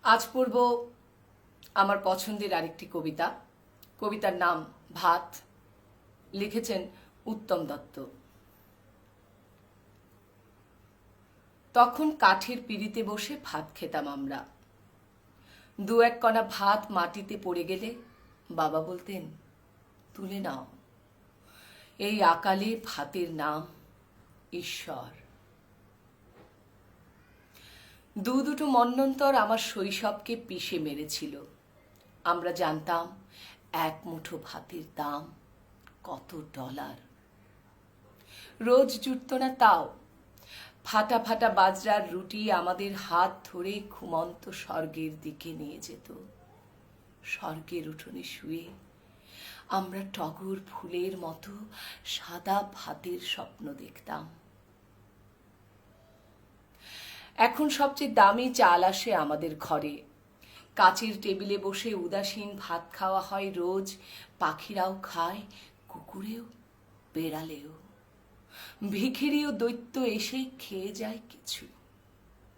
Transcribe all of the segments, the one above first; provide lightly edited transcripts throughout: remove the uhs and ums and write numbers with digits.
আজ পড়ব আমার পছন্দের আরেকটি কবিতা। কবিতার নাম ভাত। লিখেছেন উত্তম দত্ত। তখন কাঠের পিঁড়িতে বসে ভাত খেতাম আমরা। দু এক কণা ভাত মাটিতে পড়ে গেলে বাবা বলতেন, তুলে নাও। এই আকালে ভাতের নাম ঈশ্বর। দুটো মন্বন্তর আমার শৈশবকে পিষে মেরেছিল। আমরা জানতাম এক মুঠো ভাতের দাম কত ডলার। রোজ জুটত না তাও। ফাটা ফাটা বাজরার রুটি আমাদের হাত ধরে ঘুমন্ত স্বর্গের দিকে নিয়ে যেত। স্বর্গের উঠোনে শুয়ে আমরা টগর ফুলের মতো সাদা ভাতের স্বপ্ন দেখতাম। এখন সবচেয়ে দামি চাল আসে আমাদের ঘরে। কাচের টেবিলে বসে উদাসীন ভাত খাওয়া হয় রোজ। পাখিরাও খায়, কুকুরেও, বেড়ালেও। ভিখিরি ও দৈত্য এসেই খেয়ে যায় কিছু।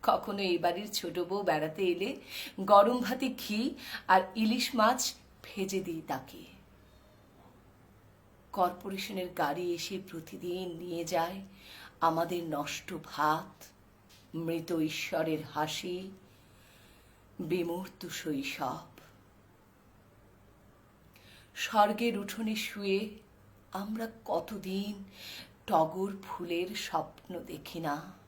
কখনো এই বাড়ির ছোট বউ বেড়াতে এলে গরম ভাতে ঘি আর ইলিশ মাছ ভেজে দিই তাকে। কর্পোরেশনের গাড়ি এসে প্রতিদিন নিয়ে যায় আমাদের নষ্ট ভাত, মৃত ঈশ্বরের হাসি, বিমূর্ত শৈশব। স্বর্গের উঠোনে শুয়ে আমরা কতদিন টগর ফুলের স্বপ্ন দেখি না।